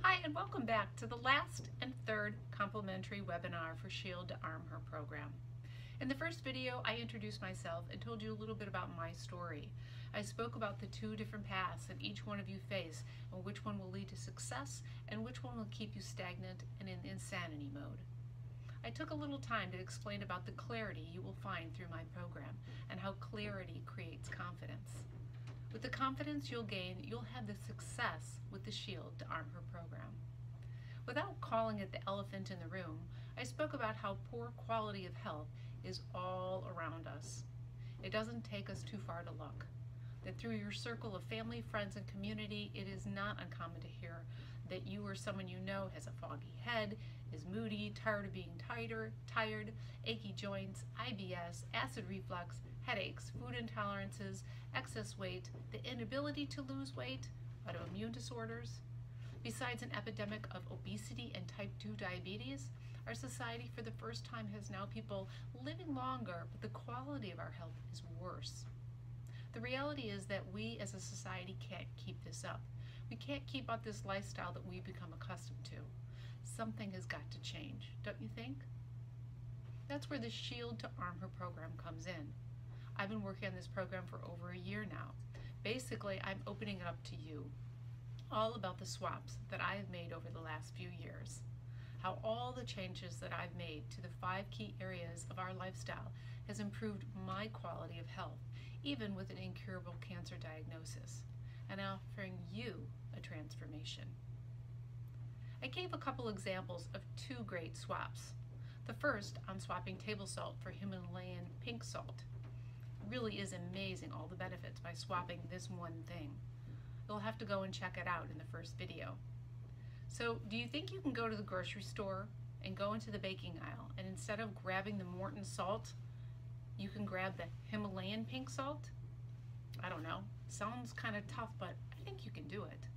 Hi, and welcome back to the last and third complimentary webinar for SHIELD to Arm Her program. In the first video, I introduced myself and told you a little bit about my story. I spoke about the two different paths that each one of you face, and which one will lead to success and which one will keep you stagnant and in insanity mode. I took a little time to explain about the clarity you will find through my program and how clarity creates confidence. With the confidence you'll gain, you'll have the success with the SHIELD to Arm Her program. Without calling it the elephant in the room, I spoke about how poor quality of health is all around us. It doesn't take us too far to look. That through your circle of family, friends, and community, it is not uncommon to hear that you or someone you know has a foggy head, is moody, tired of being tired, achy joints, IBS, acid reflux, headaches, food intolerances, excess weight, the inability to lose weight, autoimmune disorders. Besides an epidemic of obesity and type 2 diabetes, our society for the first time has now people living longer, but the quality of our health is worse. The reality is that we as a society can't keep this up. We can't keep up this lifestyle that we've become accustomed to. Something has got to change, don't you think? That's where the SHIELD to Arm Her program comes in. I've been working on this program for over a year now. Basically, I'm opening it up to you, all about the swaps that I have made over the last few years, how all the changes that I've made to the 5 key areas of our lifestyle has improved my quality of health, even with an incurable cancer diagnosis, and offering you a transformation. I gave a couple examples of 2 great swaps. The first on swapping table salt for Himalayan pink salt. Really is amazing all the benefits by swapping this one thing. You'll have to go and check it out in the first video. So do you think you can go to the grocery store and go into the baking aisle, and instead of grabbing the Morton salt, you can grab the Himalayan pink salt? I don't know, sounds kind of tough, but I think you can do it.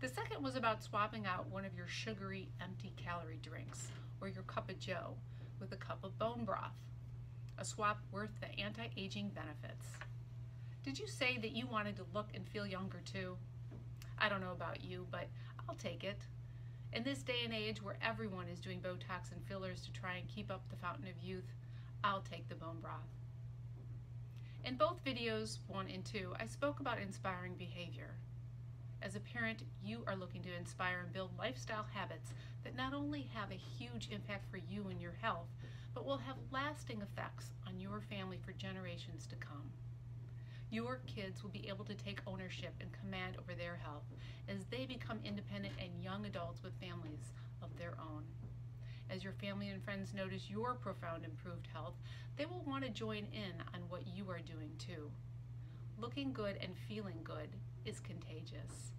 The second was about swapping out one of your sugary, empty calorie drinks or your cup of joe with a cup of bone broth. A swap worth the anti-aging benefits. Did you say that you wanted to look and feel younger too? I don't know about you, but I'll take it. In this day and age where everyone is doing Botox and fillers to try and keep up the fountain of youth, I'll take the bone broth. In both videos 1 and 2, I spoke about inspiring behavior. As a parent, you are looking to inspire and build lifestyle habits that not only have a huge impact for you and your health, but will have lasting effects on your family for generations to come. Your kids will be able to take ownership and command over their health as they become independent and young adults with families of their own. As your family and friends notice your profound improved health, they will want to join in on what you are doing too. Looking good and feeling good is contagious.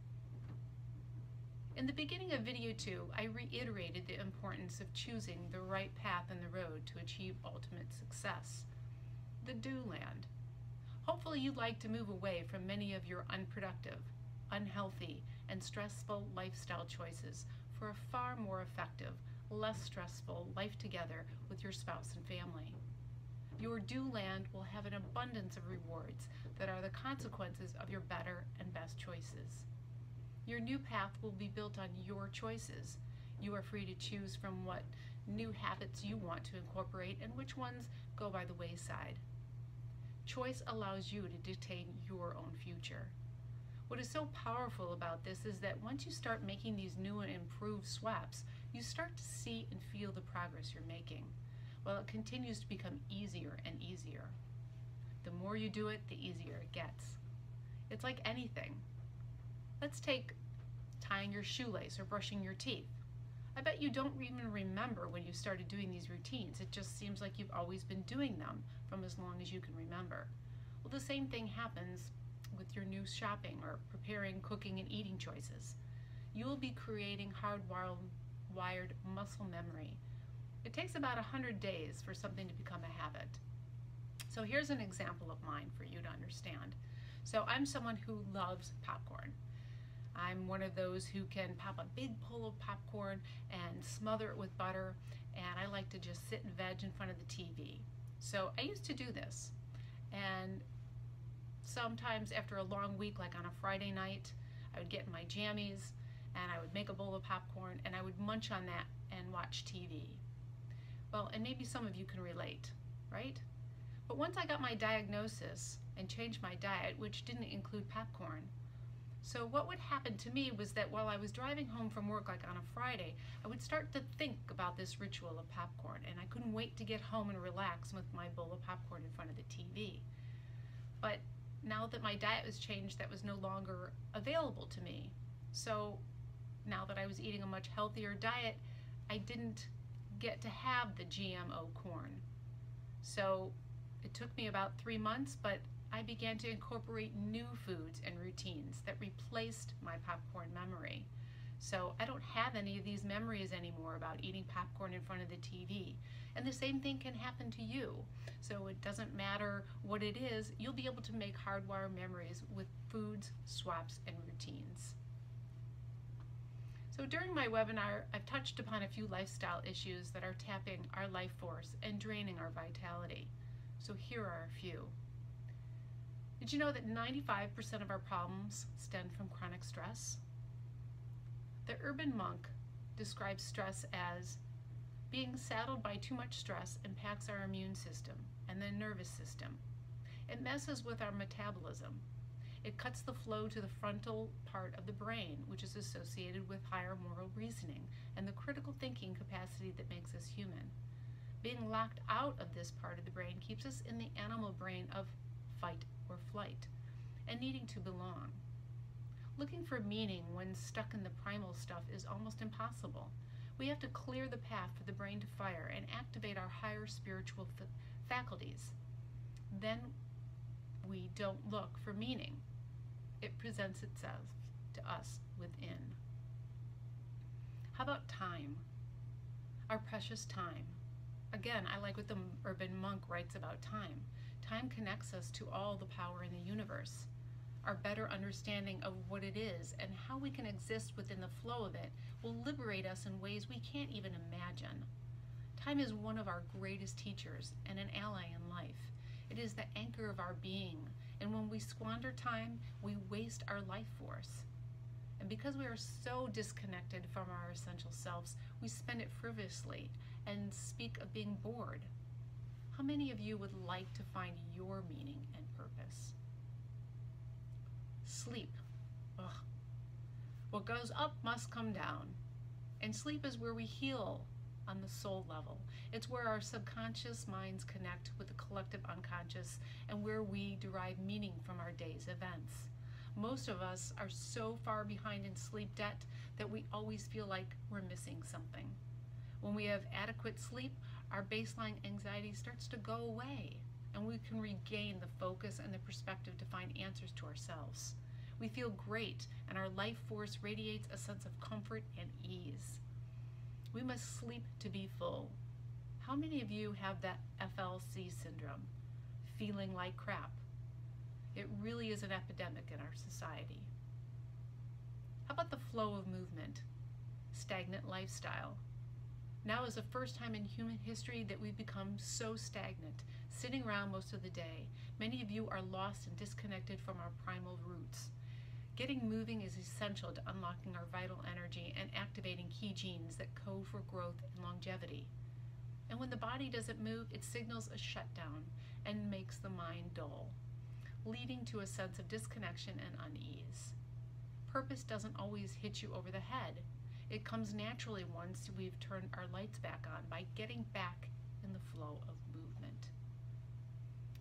In the beginning of video 2, I reiterated the importance of choosing the right path in the road to achieve ultimate success, the do land. Hopefully you'd like to move away from many of your unproductive, unhealthy, and stressful lifestyle choices for a far more effective, less stressful life together with your spouse and family. Your do land will have an abundance of rewards that are the consequences of your better and best choices. Your new path will be built on your choices. You are free to choose from what new habits you want to incorporate and which ones go by the wayside. Choice allows you to dictate your own future. What is so powerful about this is that once you start making these new and improved swaps, you start to see and feel the progress you're making, while it continues to become easier and easier. The more you do it, the easier it gets. It's like anything. Let's take tying your shoelace or brushing your teeth. I bet you don't even remember when you started doing these routines. It just seems like you've always been doing them from as long as you can remember. Well, the same thing happens with your new shopping or preparing, cooking, and eating choices. You will be creating hardwired muscle memory. It takes about 100 days for something to become a habit. So here's an example of mine for you to understand. So I'm someone who loves popcorn. I'm one of those who can pop a big bowl of popcorn and smother it with butter, and I like to just sit and veg in front of the TV. So I used to do this, and sometimes after a long week, like on a Friday night, I would get in my jammies and I would make a bowl of popcorn and I would munch on that and watch TV. Well, and maybe some of you can relate, right? But once I got my diagnosis and changed my diet, which didn't include popcorn, so what would happen to me was that while I was driving home from work, like on a Friday, I would start to think about this ritual of popcorn, and I couldn't wait to get home and relax with my bowl of popcorn in front of the TV. But now that my diet was changed, that was no longer available to me. So now that I was eating a much healthier diet, I didn't get to have the GMO corn. So it took me about 3 months, but I began to incorporate new foods and routines that replaced my popcorn memory. So I don't have any of these memories anymore about eating popcorn in front of the TV. And the same thing can happen to you. So it doesn't matter what it is, you'll be able to make hardwired memories with foods, swaps, and routines. So during my webinar, I've touched upon a few lifestyle issues that are tapping our life force and draining our vitality. So here are a few. Did you know that 95% of our problems stem from chronic stress? The Urban Monk describes stress as being saddled by too much stress impacts our immune system and the nervous system. It messes with our metabolism. It cuts the flow to the frontal part of the brain, which is associated with higher moral reasoning and the critical thinking capacity that makes us human. Being locked out of this part of the brain keeps us in the animal brain of fight or flight and needing to belong. Looking for meaning when stuck in the primal stuff is almost impossible. We have to clear the path for the brain to fire and activate our higher spiritual faculties. Then we don't look for meaning. It presents itself to us within. How about time? Our precious time. Again, I like what the Urban Monk writes about time. Time connects us to all the power in the universe. Our better understanding of what it is and how we can exist within the flow of it will liberate us in ways we can't even imagine. Time is one of our greatest teachers and an ally in life. It is the anchor of our being, and when we squander time, we waste our life force. And because we are so disconnected from our essential selves, we spend it frivolously and speak of being bored. How many of you would like to find your meaning and purpose? Sleep. Ugh. What goes up must come down. And sleep is where we heal on the soul level. It's where our subconscious minds connect with the collective unconscious and where we derive meaning from our day's events. Most of us are so far behind in sleep debt that we always feel like we're missing something. When we have adequate sleep, our baseline anxiety starts to go away, and we can regain the focus and the perspective to find answers to ourselves. We feel great, and our life force radiates a sense of comfort and ease. We must sleep to be full. How many of you have that FLC syndrome, feeling like crap? It really is an epidemic in our society. How about the flow of movement? Stagnant lifestyle. Now is the first time in human history that we've become so stagnant, sitting around most of the day. Many of you are lost and disconnected from our primal roots. Getting moving is essential to unlocking our vital energy and activating key genes that code for growth and longevity. And when the body doesn't move, it signals a shutdown and makes the mind dull, leading to a sense of disconnection and unease. Purpose doesn't always hit you over the head. It comes naturally once we've turned our lights back on by getting back in the flow of movement.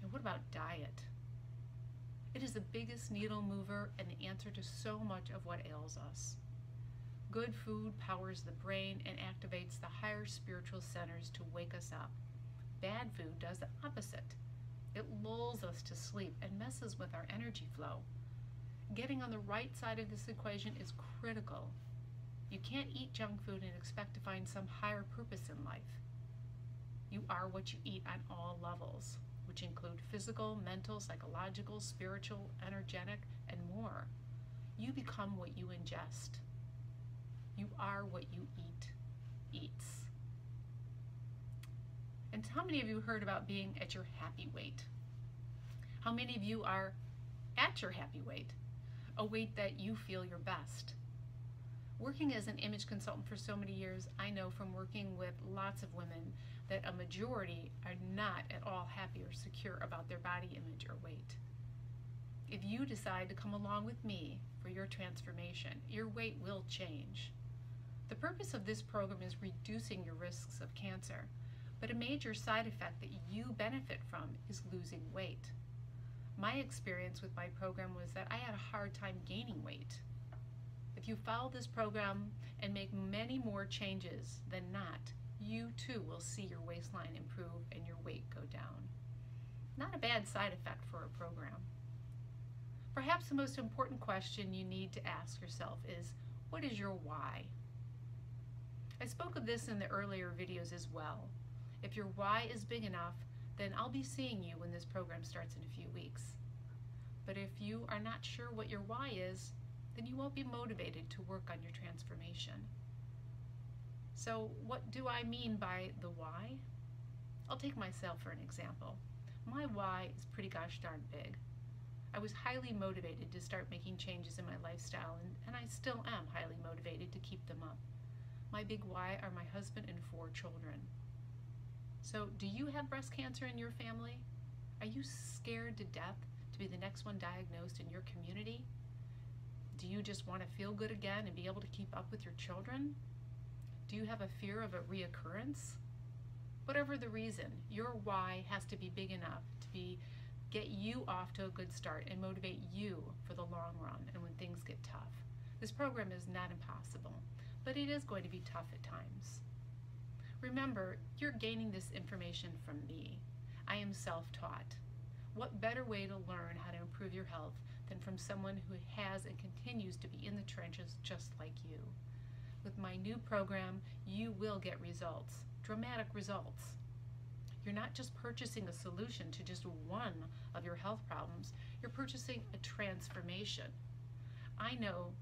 And what about diet? It is the biggest needle mover and the answer to so much of what ails us. Good food powers the brain and activates the higher spiritual centers to wake us up. Bad food does the opposite. It lulls us to sleep and messes with our energy flow. Getting on the right side of this equation is critical. You can't eat junk food and expect to find some higher purpose in life. You are what you eat on all levels, which include physical, mental, psychological, spiritual, energetic, and more. You become what you ingest. You are what you eat eats. And how many of you heard about being at your happy weight? How many of you are at your happy weight, a weight that you feel your best? Working as an image consultant for so many years, I know from working with lots of women that a majority are not at all happy or secure about their body image or weight. If you decide to come along with me for your transformation, your weight will change. The purpose of this program is reducing your risks of cancer, but a major side effect that you benefit from is losing weight. My experience with my program was that I had a hard time gaining weight. If you follow this program and make many more changes than not, you too will see your waistline improve and your weight go down. Not a bad side effect for a program. Perhaps the most important question you need to ask yourself is, what is your why? I spoke of this in the earlier videos as well. If your why is big enough, then I'll be seeing you when this program starts in a few weeks. But if you are not sure what your why is, then you won't be motivated to work on your transformation. So what do I mean by the why? I'll take myself for an example. My why is pretty gosh darn big. I was highly motivated to start making changes in my lifestyle, and I still am highly motivated to keep them up. My big why are my husband and 4 children. So, do you have breast cancer in your family? Are you scared to death to be the next one diagnosed in your community? Do you just want to feel good again and be able to keep up with your children? Do you have a fear of a reoccurrence? Whatever the reason, your why has to be big enough to get you off to a good start and motivate you for the long run and when things get tough. This program is not impossible, but it is going to be tough at times. Remember, you're gaining this information from me. I am self-taught. What better way to learn how to improve your health than from someone who has and continues to be in the trenches just like you? With my new program, you will get results, dramatic results. You're not just purchasing a solution to just one of your health problems, you're purchasing a transformation. I know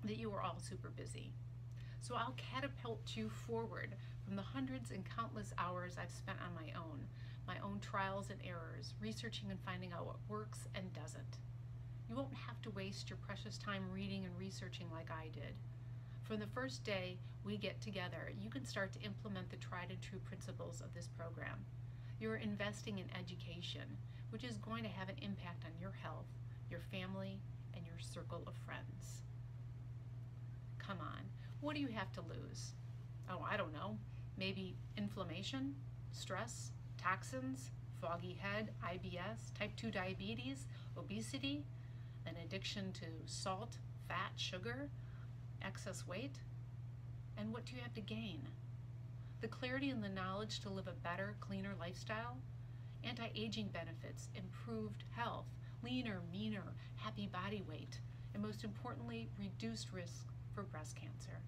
that you are all super busy, so I'll catapult you forward from the hundreds and countless hours I've spent on my own trials and errors, researching and finding out what works and doesn't. You won't have to waste your precious time reading and researching like I did. From the first day we get together, you can start to implement the tried and true principles of this program. You're investing in education, which is going to have an impact on your health, your family, and your circle of friends. Come on, what do you have to lose? Oh, I don't know. Maybe inflammation, stress, toxins, foggy head, IBS, type 2 diabetes, obesity, an addiction to salt, fat, sugar, excess weight? And what do you have to gain? The clarity and the knowledge to live a better, cleaner lifestyle, anti-aging benefits, improved health, leaner, meaner, happy body weight, and most importantly, reduced risk for breast cancer.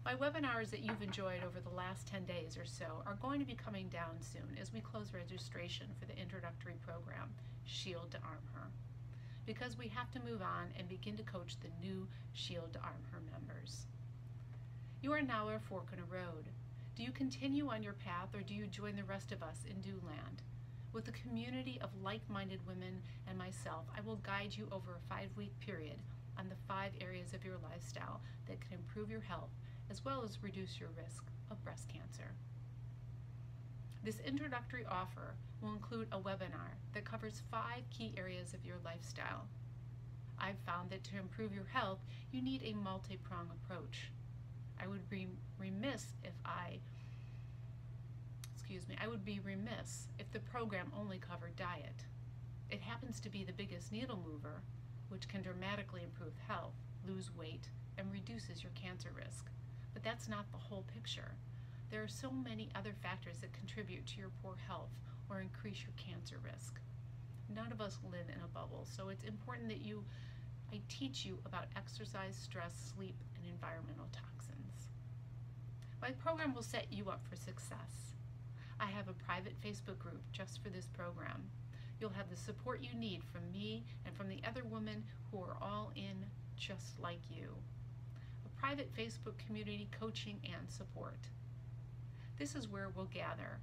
My webinars that you've enjoyed over the last 10 days or so are going to be coming down soon as we close registration for the introductory program, Shield to Arm Her, because we have to move on and begin to coach the new Shield to Arm Her members. You are now at a fork in a road. Do you continue on your path, or do you join the rest of us in Dewland? With a community of like-minded women and myself, I will guide you over a 5-week period on the 5 areas of your lifestyle that can improve your health as well as reduce your risk of breast cancer. This introductory offer will include a webinar that covers 5 key areas of your lifestyle. I've found that to improve your health, you need a multi-pronged approach. I would be remiss if the program only covered diet. It happens to be the biggest needle mover, which can dramatically improve health, lose weight, and reduces your cancer risk. But that's not the whole picture. There are so many other factors that contribute to your poor health or increase your cancer risk. None of us live in a bubble, so it's important that I teach you about exercise, stress, sleep, and environmental toxins. My program will set you up for success. I have a private Facebook group just for this program. You'll have the support you need from me and from the other women who are all in just like you. A private Facebook community coaching and support. This is where we'll gather,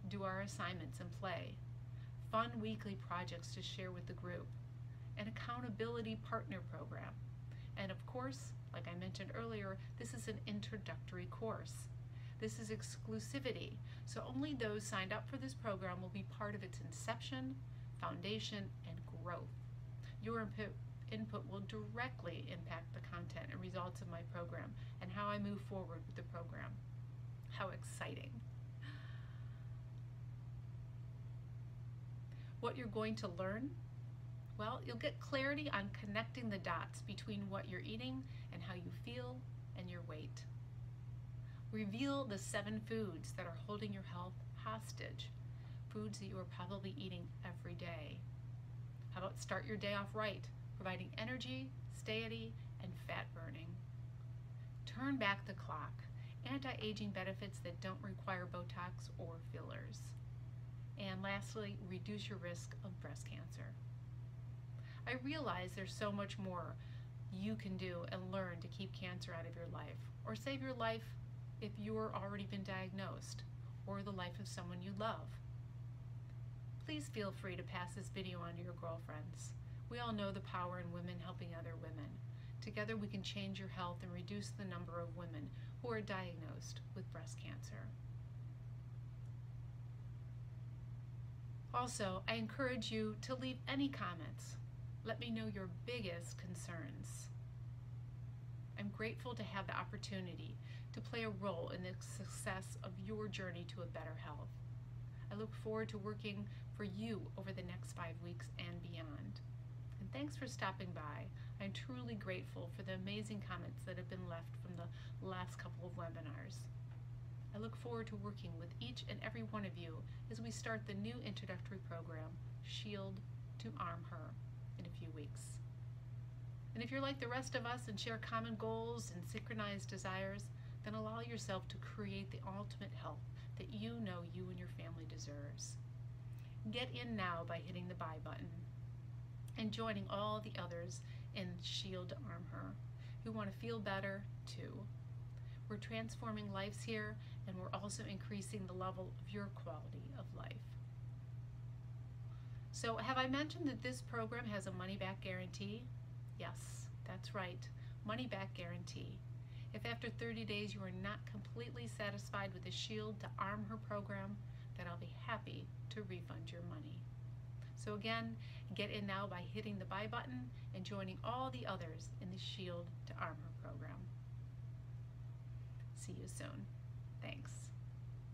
do our assignments and play, fun weekly projects to share with the group, an accountability partner program, And of course, like I mentioned earlier, this is an introductory course. This is exclusivity, so only those signed up for this program will be part of its inception, foundation, and growth. Your input will directly impact the content and results of my program and how I move forward with the program. How exciting. What you're going to learn? Well, you'll get clarity on connecting the dots between what you're eating and how you feel and your weight. Reveal the 7 foods that are holding your health hostage, foods that you are probably eating every day. How about start your day off right, providing energy, satiety, and fat burning. Turn back the clock, anti-aging benefits that don't require Botox or fillers. And lastly, reduce your risk of breast cancer. I realize there's so much more you can do and learn to keep cancer out of your life, or save your life if you're already been diagnosed, or the life of someone you love. Please feel free to pass this video on to your girlfriends. We all know the power in women helping other women. Together we can change your health and reduce the number of women who are diagnosed with breast cancer. Also, I encourage you to leave any comments. Let me know your biggest concerns. I'm grateful to have the opportunity to play a role in the success of your journey to a better health. I look forward to working for you over the next 5 weeks and beyond. And thanks for stopping by. I'm truly grateful for the amazing comments that have been left from the last couple of webinars. I look forward to working with each and every one of you as we start the new introductory program, Shield to Arm Her, in a few weeks. And if you're like the rest of us and share common goals and synchronized desires, then allow yourself to create the ultimate health that you know you and your family deserves. Get in now by hitting the buy button and joining all the others in Shield to Arm Her who want to feel better too. We're transforming lives here, and we're also increasing the level of your quality of life. So have I mentioned that this program has a money-back guarantee? Yes, that's right, money-back guarantee. If after 30 days you are not completely satisfied with the Shield to Arm Her program, then I'll be happy to refund your money. So again, get in now by hitting the buy button and joining all the others in the Shield to Arm Her program. See you soon. Thanks.